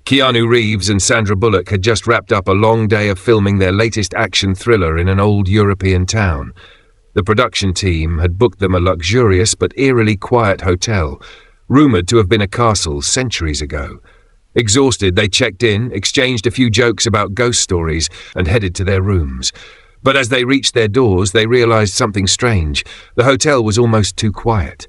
Keanu Reeves and Sandra Bullock had just wrapped up a long day of filming their latest action thriller in an old European town. The production team had booked them a luxurious but eerily quiet hotel, rumoured to have been a castle centuries ago. Exhausted, they checked in, exchanged a few jokes about ghost stories, and headed to their rooms. But as they reached their doors, they realised something strange. The hotel was almost too quiet.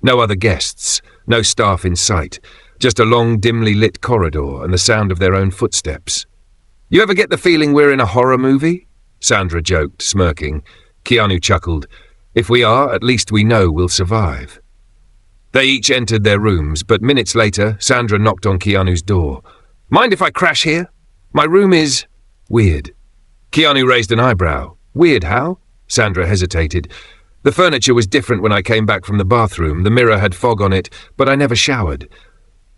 No other guests, no staff in sight. Just a long, dimly lit corridor and the sound of their own footsteps. "You ever get the feeling we're in a horror movie?" Sandra joked, smirking. Keanu chuckled. "If we are, at least we know we'll survive." They each entered their rooms, but minutes later, Sandra knocked on Keanu's door. "Mind if I crash here? My room is weird." Keanu raised an eyebrow. "Weird how?" Sandra hesitated. "The furniture was different when I came back from the bathroom. The mirror had fog on it, but I never showered."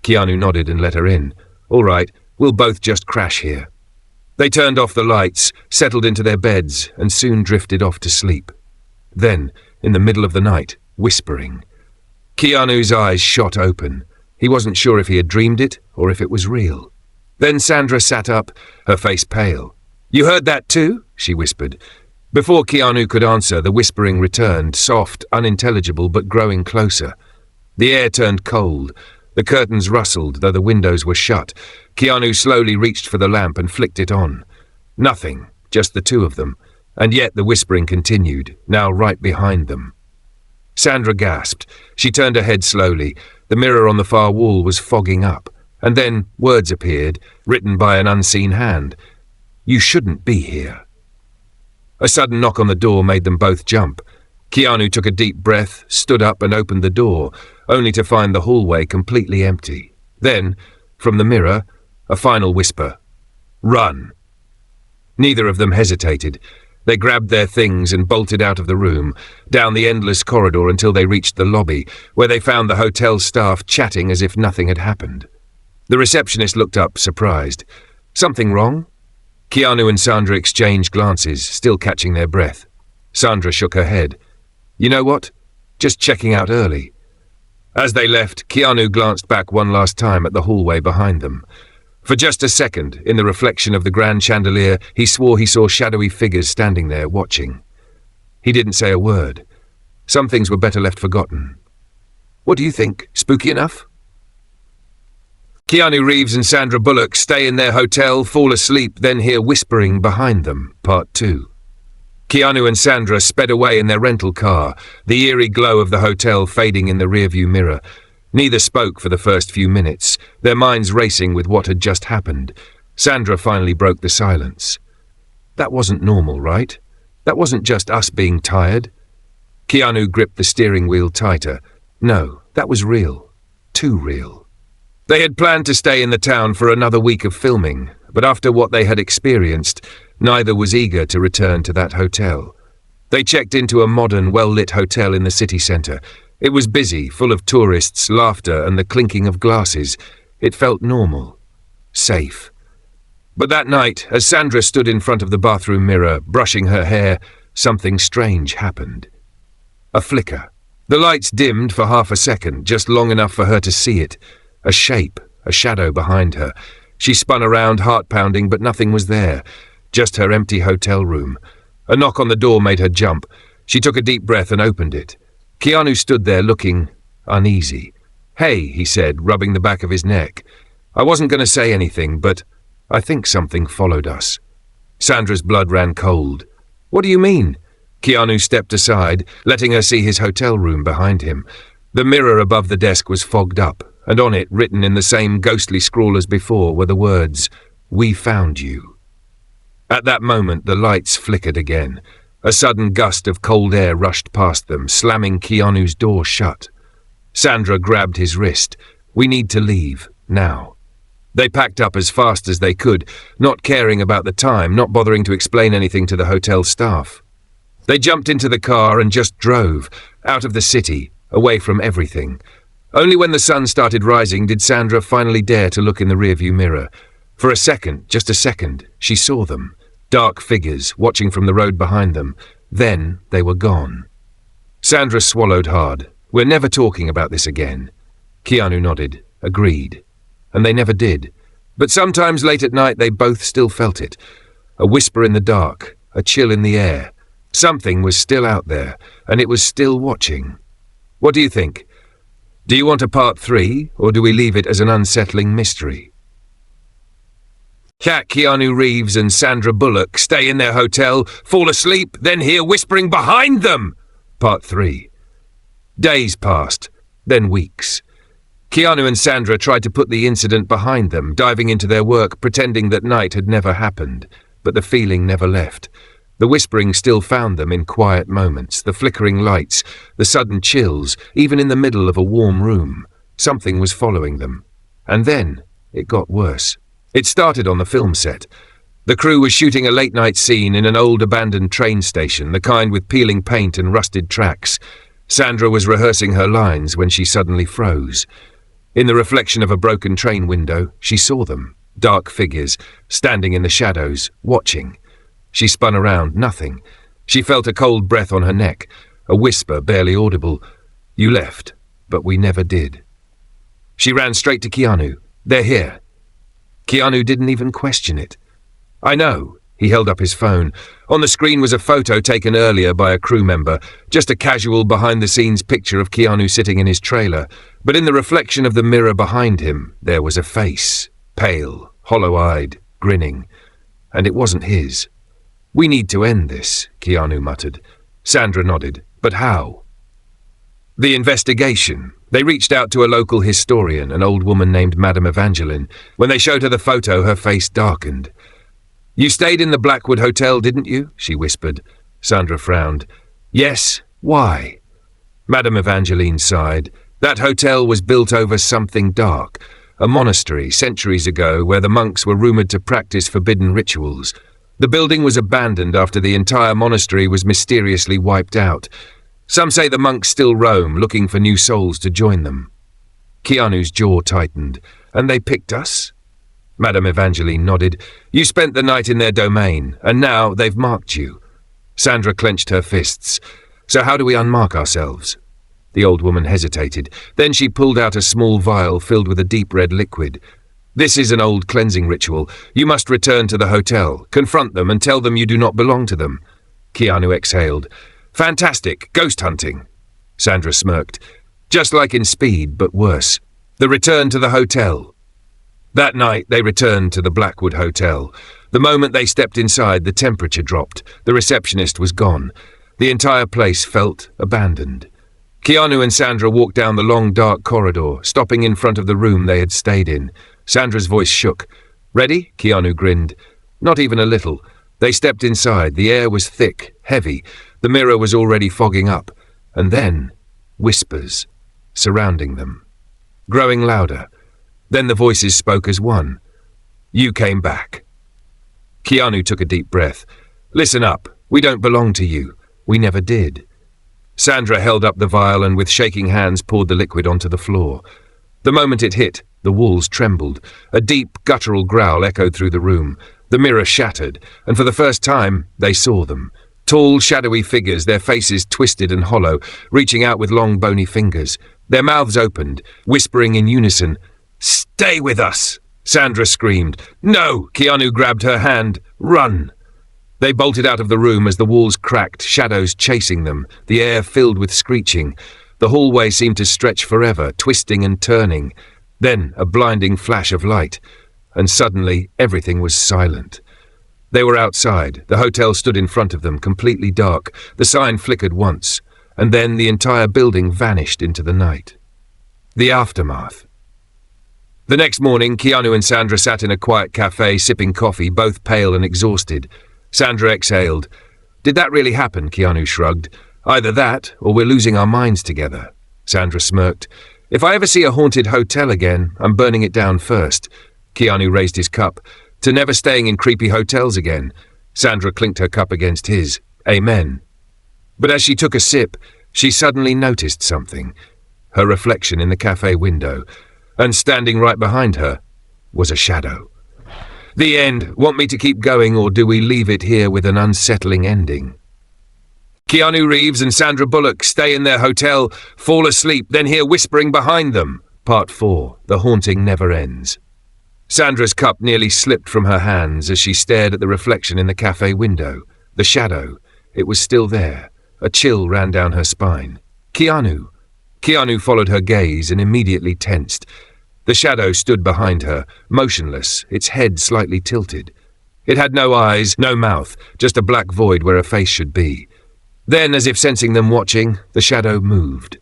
Keanu nodded and let her in. "All right, we'll both just crash here." They turned off the lights, settled into their beds, and soon drifted off to sleep. Then, in the middle of the night, whispering. Keanu's eyes shot open. He wasn't sure if he had dreamed it or if it was real. Then Sandra sat up, her face pale. "You heard that too?" she whispered. Before Keanu could answer, the whispering returned, soft, unintelligible, but growing closer. The air turned cold. The curtains rustled, though the windows were shut. Keanu slowly reached for the lamp and flicked it on. Nothing, just the two of them. And yet the whispering continued, now right behind them. Sandra gasped. She turned her head slowly. The mirror on the far wall was fogging up. And then words appeared, written by an unseen hand. "You shouldn't be here." A sudden knock on the door made them both jump. Keanu took a deep breath, stood up and opened the door, only to find the hallway completely empty. Then, from the mirror, a final whisper. "Run." Neither of them hesitated. They grabbed their things and bolted out of the room, down the endless corridor until they reached the lobby, where they found the hotel staff chatting as if nothing had happened. The receptionist looked up, surprised. "Something wrong?" Keanu and Sandra exchanged glances, still catching their breath. Sandra shook her head. "You know what? Just checking out early." As they left, Keanu glanced back one last time at the hallway behind them. For just a second, in the reflection of the grand chandelier, he swore he saw shadowy figures standing there, watching. He didn't say a word. Some things were better left forgotten. "What do you think? Spooky enough?" Keanu Reeves and Sandra Bullock stay in their hotel, fall asleep, then hear whispering behind them, Part 2. Keanu and Sandra sped away in their rental car, the eerie glow of the hotel fading in the rearview mirror. Neither spoke for the first few minutes, their minds racing with what had just happened. Sandra finally broke the silence. "That wasn't normal, right? That wasn't just us being tired." Keanu gripped the steering wheel tighter. "No, that was real. Too real." They had planned to stay in the town for another week of filming, but after what they had experienced, neither was eager to return to that hotel. They checked into a modern, well-lit hotel in the city centre. It was busy, full of tourists, laughter, and the clinking of glasses. It felt normal. Safe. But that night, as Sandra stood in front of the bathroom mirror, brushing her hair, something strange happened. A flicker. The lights dimmed for half a second, just long enough for her to see it. A shape, a shadow behind her. She spun around, heart-pounding, but nothing was there. Just her empty hotel room. A knock on the door made her jump. She took a deep breath and opened it. Keanu stood there looking uneasy. "Hey," he said, rubbing the back of his neck. "I wasn't going to say anything, but I think something followed us." Sandra's blood ran cold. "What do you mean?" Keanu stepped aside, letting her see his hotel room behind him. The mirror above the desk was fogged up, and on it, written in the same ghostly scrawl as before, were the words, "We found you." At that moment, the lights flickered again. A sudden gust of cold air rushed past them, slamming Keanu's door shut. Sandra grabbed his wrist. "We need to leave, now." They packed up as fast as they could, not caring about the time, not bothering to explain anything to the hotel staff. They jumped into the car and just drove, out of the city, away from everything. Only when the sun started rising did Sandra finally dare to look in the rearview mirror. For a second, just a second, she saw them. Dark figures, watching from the road behind them. Then they were gone. Sandra swallowed hard. "We're never talking about this again." Keanu nodded, agreed. And they never did. But sometimes late at night they both still felt it. A whisper in the dark, a chill in the air. Something was still out there, and it was still watching. What do you think? Do you want a part 3, or do we leave it as an unsettling mystery? Keanu Reeves and Sandra Bullock stay in their hotel, fall asleep, then hear whispering behind them. Part 3. Days passed, then weeks. Keanu and Sandra tried to put the incident behind them, diving into their work, pretending that night had never happened. But the feeling never left. The whispering still found them in quiet moments, the flickering lights, the sudden chills, even in the middle of a warm room. Something was following them. And then it got worse. It started on the film set. The crew was shooting a late-night scene in an old abandoned train station, the kind with peeling paint and rusted tracks. Sandra was rehearsing her lines when she suddenly froze. In the reflection of a broken train window, she saw them, dark figures, standing in the shadows, watching. She spun around, nothing. She felt a cold breath on her neck, a whisper barely audible. "You left, but we never did." She ran straight to Keanu. "They're here." Keanu didn't even question it. "I know." He held up his phone. On the screen was a photo taken earlier by a crew member, just a casual behind-the-scenes picture of Keanu sitting in his trailer. But in the reflection of the mirror behind him, there was a face, pale, hollow-eyed, grinning. And it wasn't his. "We need to end this," Keanu muttered. Sandra nodded. "But how?" The investigation. They reached out to a local historian, an old woman named Madame Evangeline. When they showed her the photo, her face darkened. "You stayed in the Blackwood Hotel, didn't you?" she whispered. Sandra frowned. "Yes. Why?" Madame Evangeline sighed. "That hotel was built over something dark, a monastery centuries ago where the monks were rumored to practice forbidden rituals. The building was abandoned after the entire monastery was mysteriously wiped out. Some say the monks still roam, looking for new souls to join them." Keanu's jaw tightened. "And they picked us?" Madame Evangeline nodded. "You spent the night in their domain, and now they've marked you." Sandra clenched her fists. "So how do we unmark ourselves?" The old woman hesitated. Then she pulled out a small vial filled with a deep red liquid. "This is an old cleansing ritual. You must return to the hotel, confront them, and tell them you do not belong to them." Keanu exhaled. "Fantastic. Ghost hunting." Sandra smirked. "Just like in Speed, but worse. The return to the hotel." That night, they returned to the Blackwood Hotel. The moment they stepped inside, the temperature dropped. The receptionist was gone. The entire place felt abandoned. Keanu and Sandra walked down the long, dark corridor, stopping in front of the room they had stayed in. Sandra's voice shook. "Ready?" Keanu grinned. Not even a little. They stepped inside. The air was thick, heavy. The mirror was already fogging up. And then, whispers, surrounding them. Growing louder. Then the voices spoke as one. "You came back." Keanu took a deep breath. "Listen up. We don't belong to you. We never did." Sandra held up the vial and with shaking hands poured the liquid onto the floor. The moment it hit, the walls trembled. A deep, guttural growl echoed through the room. The mirror shattered, and for the first time, they saw them. Tall, shadowy figures, their faces twisted and hollow, reaching out with long, bony fingers. Their mouths opened, whispering in unison. "Stay with us!" Sandra screamed. "No!" Keanu grabbed her hand. "Run!" They bolted out of the room as the walls cracked, shadows chasing them, the air filled with screeching. The hallway seemed to stretch forever, twisting and turning. Then a blinding flash of light, and suddenly everything was silent. They were outside. The hotel stood in front of them, completely dark. The sign flickered once, and then the entire building vanished into the night. The aftermath. The next morning, Keanu and Sandra sat in a quiet cafe, sipping coffee, both pale and exhausted. Sandra exhaled. "Did that really happen?" Keanu shrugged. "Either that, or we're losing our minds together." Sandra smirked. "If I ever see a haunted hotel again, I'm burning it down first." Keanu raised his cup. "To never staying in creepy hotels again." Sandra clinked her cup against his. "Amen." But as she took a sip, she suddenly noticed something. Her reflection in the cafe window. And standing right behind her was a shadow. The end. Want me to keep going, or do we leave it here with an unsettling ending? Keanu Reeves and Sandra Bullock stay in their hotel, fall asleep, then hear whispering behind them. Part 4. The Haunting Never Ends. Sandra's cup nearly slipped from her hands as she stared at the reflection in the cafe window. The shadow. It was still there. A chill ran down her spine. Keanu! Keanu followed her gaze and immediately tensed. The shadow stood behind her, motionless, its head slightly tilted. It had no eyes, no mouth, just a black void where a face should be. Then, as if sensing them watching, the shadow moved.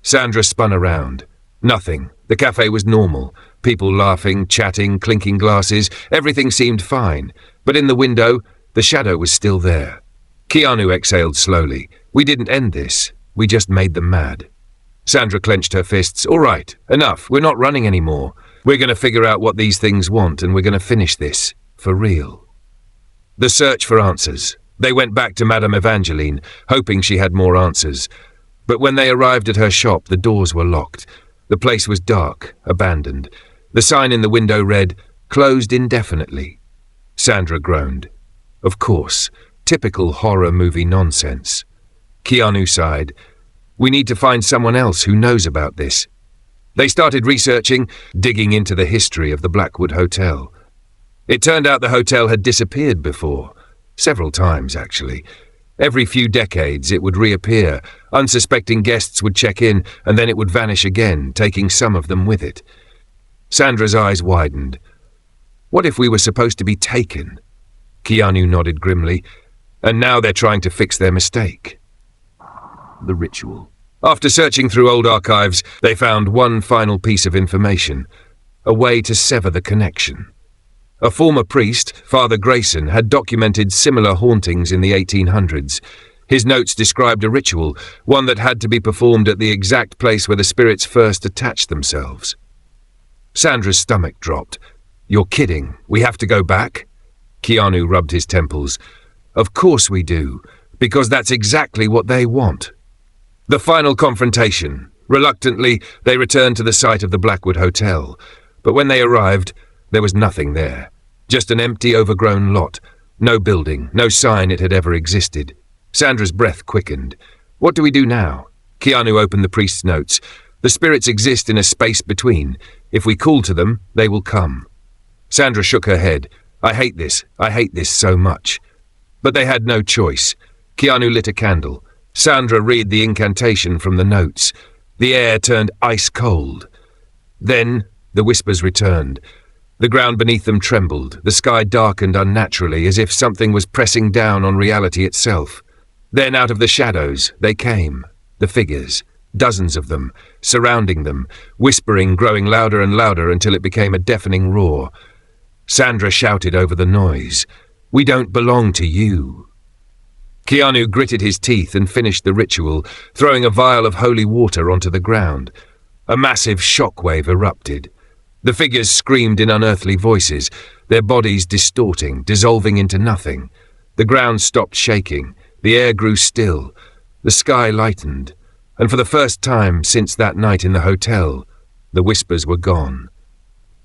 Sandra spun around. Nothing. The cafe was normal. People laughing, chatting, clinking glasses. Everything seemed fine. But in the window, the shadow was still there. Keanu exhaled slowly. We didn't end this. We just made them mad. Sandra clenched her fists. All right, enough. We're not running anymore. We're going to figure out what these things want, and we're going to finish this. For real. The search for answers. They went back to Madame Evangeline, hoping she had more answers. But when they arrived at her shop, the doors were locked. The place was dark, abandoned. The sign in the window read, "Closed indefinitely." Sandra groaned. Of course, typical horror movie nonsense. Keanu sighed. We need to find someone else who knows about this. They started researching, digging into the history of the Blackwood Hotel. It turned out the hotel had disappeared before. Several times, actually. Every few decades it would reappear. Unsuspecting guests would check in, and then it would vanish again, taking some of them with it. Sandra's eyes widened. What if we were supposed to be taken? Keanu nodded grimly. And now they're trying to fix their mistake. The ritual. After searching through old archives, they found one final piece of information. A way to sever the connection. A former priest, Father Grayson, had documented similar hauntings in the 1800s. His notes described a ritual, one that had to be performed at the exact place where the spirits first attached themselves. Sandra's stomach dropped. You're kidding. We have to go back? Keanu rubbed his temples. Of course we do, because that's exactly what they want. The final confrontation. Reluctantly, they returned to the site of the Blackwood Hotel. But when they arrived, there was nothing there. Just an empty, overgrown lot. No building, no sign it had ever existed. Sandra's breath quickened. What do we do now? Keanu opened the priest's notes. The spirits exist in a space between. If we call to them, they will come. Sandra shook her head. I hate this so much. But they had no choice. Keanu lit a candle. Sandra read the incantation from the notes. The air turned ice cold. Then the whispers returned. The ground beneath them trembled. The sky darkened unnaturally, as if something was pressing down on reality itself. Then out of the shadows they came. The figures. Dozens of them, surrounding them, whispering, growing louder and louder until it became a deafening roar. Sandra shouted over the noise. We don't belong to you. Keanu gritted his teeth and finished the ritual, throwing a vial of holy water onto the ground. A massive shockwave erupted. The figures screamed in unearthly voices, their bodies distorting, dissolving into nothing. The ground stopped shaking. The air grew still. The sky lightened. And for the first time since that night in the hotel, the whispers were gone.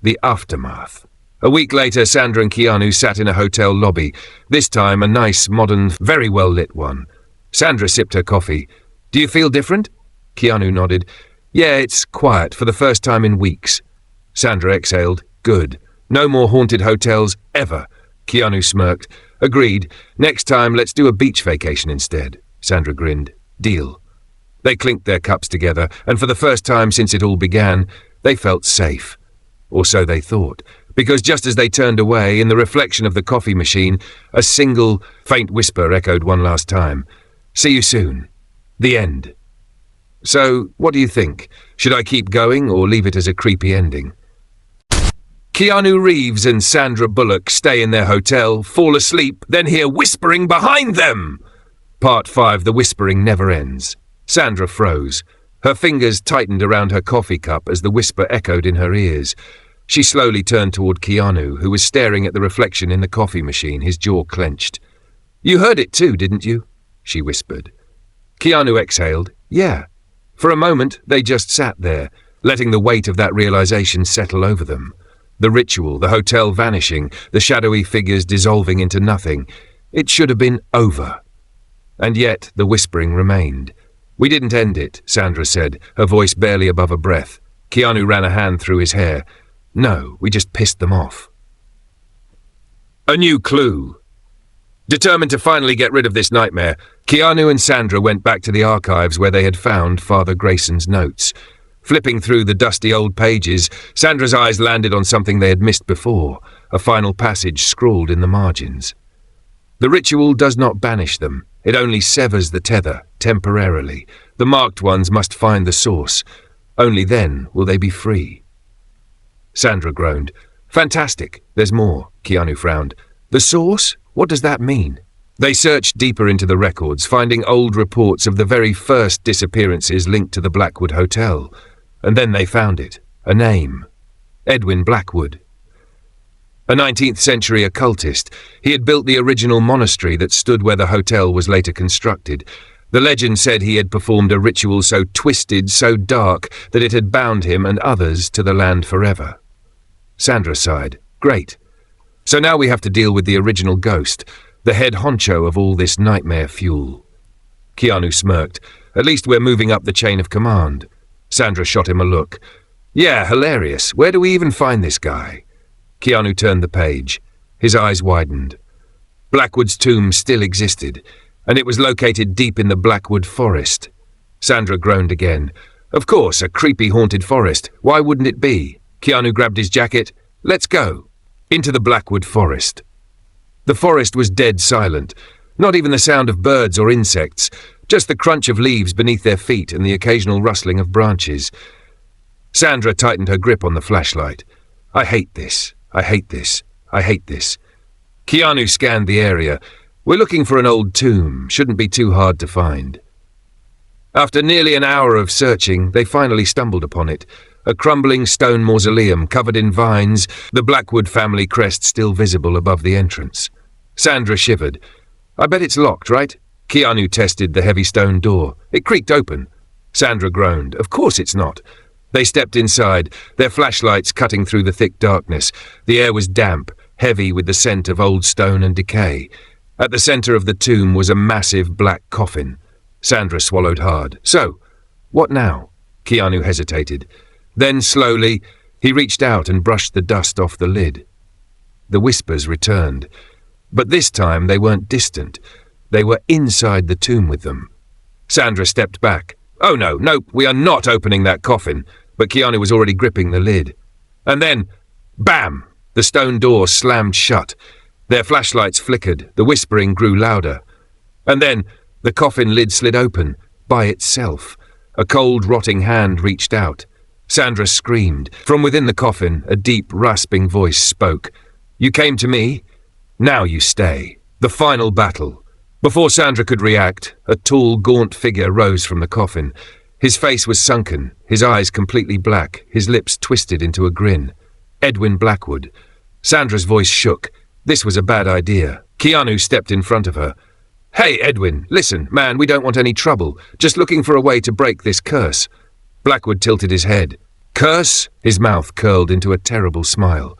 The aftermath. A week later, Sandra and Keanu sat in a hotel lobby, this time a nice, modern, very well-lit one. Sandra sipped her coffee. Do you feel different? Keanu nodded. Yeah, it's quiet for the first time in weeks. Sandra exhaled. Good. No more haunted hotels, ever. Keanu smirked. Agreed. Next time, let's do a beach vacation instead. Sandra grinned. Deal. They clinked their cups together, and for the first time since it all began, they felt safe. Or so they thought. Because just as they turned away, in the reflection of the coffee machine, a single, faint whisper echoed one last time. See you soon. The end. So, what do you think? Should I keep going or leave it as a creepy ending? Keanu Reeves and Sandra Bullock stay in their hotel, fall asleep, then hear whispering behind them. Part 5, The Whispering Never Ends. Sandra froze. Her fingers tightened around her coffee cup as the whisper echoed in her ears. She slowly turned toward Keanu, who was staring at the reflection in the coffee machine, his jaw clenched. You heard it too, didn't you? She whispered. Keanu exhaled. Yeah. For a moment, they just sat there, letting the weight of that realization settle over them. The ritual, the hotel vanishing, the shadowy figures dissolving into nothing. It should have been over. And yet the whispering remained. We didn't end it, Sandra said, her voice barely above a breath. Keanu ran a hand through his hair. No, we just pissed them off. A new clue. Determined to finally get rid of this nightmare, Keanu and Sandra went back to the archives where they had found Father Grayson's notes. Flipping through the dusty old pages, Sandra's eyes landed on something they had missed before, a final passage scrawled in the margins. The ritual does not banish them, it only severs the tether, temporarily. The marked ones must find the source. Only then will they be free. Sandra groaned. Fantastic, there's more, Keanu frowned. The source? What does that mean? They searched deeper into the records, finding old reports of the very first disappearances linked to the Blackwood Hotel. And then they found it. A name. Edwin Blackwood. A 19th century occultist, he had built the original monastery that stood where the hotel was later constructed. The legend said he had performed a ritual so twisted, so dark, that it had bound him and others to the land forever. Sandra sighed. Great. So now we have to deal with the original ghost, the head honcho of all this nightmare fuel. Keanu smirked. At least we're moving up the chain of command. Sandra shot him a look. Yeah, hilarious. Where do we even find this guy? Keanu turned the page. His eyes widened. Blackwood's tomb still existed, and it was located deep in the Blackwood forest. Sandra groaned again. Of course, a creepy haunted forest. Why wouldn't it be? Keanu grabbed his jacket. Let's go. Into the Blackwood forest. The forest was dead silent. Not even the sound of birds or insects, just the crunch of leaves beneath their feet and the occasional rustling of branches. Sandra tightened her grip on the flashlight. I hate this. I hate this. I hate this. Keanu scanned the area. We're looking for an old tomb. Shouldn't be too hard to find. After nearly an hour of searching, they finally stumbled upon it. A crumbling stone mausoleum covered in vines, the Blackwood family crest still visible above the entrance. Sandra shivered. I bet it's locked, right? Keanu tested the heavy stone door. It creaked open. Sandra groaned. Of course it's not. They stepped inside, their flashlights cutting through the thick darkness. The air was damp, heavy with the scent of old stone and decay. At the center of the tomb was a massive black coffin. Sandra swallowed hard. So, what now? Keanu hesitated. Then, slowly, he reached out and brushed the dust off the lid. The whispers returned. But this time they weren't distant. They were inside the tomb with them. Sandra stepped back. Oh no, nope, we are not opening that coffin. But Keanu was already gripping the lid. And then, bam! The stone door slammed shut. Their flashlights flickered. The whispering grew louder. And then, the coffin lid slid open, by itself. A cold, rotting hand reached out. Sandra screamed. From within the coffin, a deep, rasping voice spoke. You came to me? Now you stay. The final battle. Before Sandra could react, a tall, gaunt figure rose from the coffin. His face was sunken, his eyes completely black, his lips twisted into a grin. Edwin Blackwood. Sandra's voice shook. This was a bad idea. Keanu stepped in front of her. Hey, Edwin, listen, man, we don't want any trouble. Just looking for a way to break this curse. Blackwood tilted his head. Curse? His mouth curled into a terrible smile.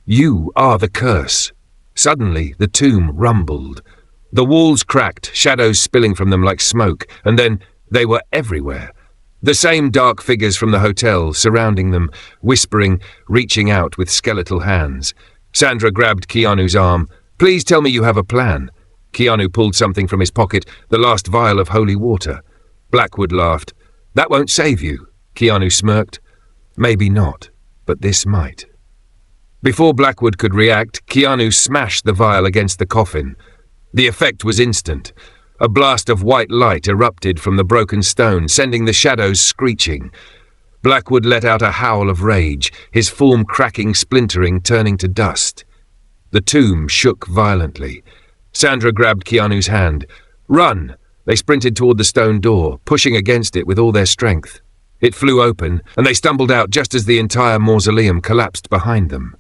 You are the curse. Suddenly, the tomb rumbled. The walls cracked, shadows spilling from them like smoke, and then they were everywhere. The same dark figures from the hotel, surrounding them, whispering, reaching out with skeletal hands. Sandra grabbed Keanu's arm. Please tell me you have a plan. Keanu pulled something from his pocket, the last vial of holy water. Blackwood laughed. That won't save you. Keanu smirked. Maybe not, but this might. Before Blackwood could react, Keanu smashed the vial against the coffin. The effect was instant. A blast of white light erupted from the broken stone, sending the shadows screeching. Blackwood let out a howl of rage, his form cracking, splintering, turning to dust. The tomb shook violently. Sandra grabbed Keanu's hand. Run! They sprinted toward the stone door, pushing against it with all their strength. It flew open, and they stumbled out just as the entire mausoleum collapsed behind them.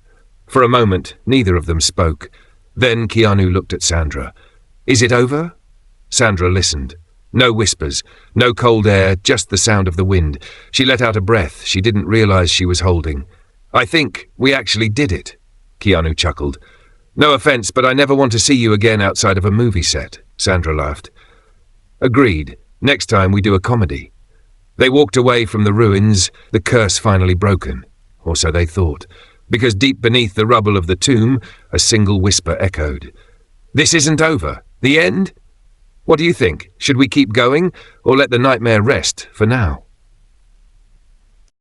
For a moment, neither of them spoke. Then Keanu looked at Sandra. Is it over? Sandra listened. No whispers, no cold air, just the sound of the wind. She let out a breath she didn't realize she was holding. I think we actually did it, Keanu chuckled. No offense, but I never want to see you again outside of a movie set, Sandra laughed. Agreed. Next time we do a comedy. They walked away from the ruins, the curse finally broken. Or so they thought. because deep beneath the rubble of the tomb, a single whisper echoed. "This isn't over. The end? What do you think? Should we keep going, or let the nightmare rest for now?"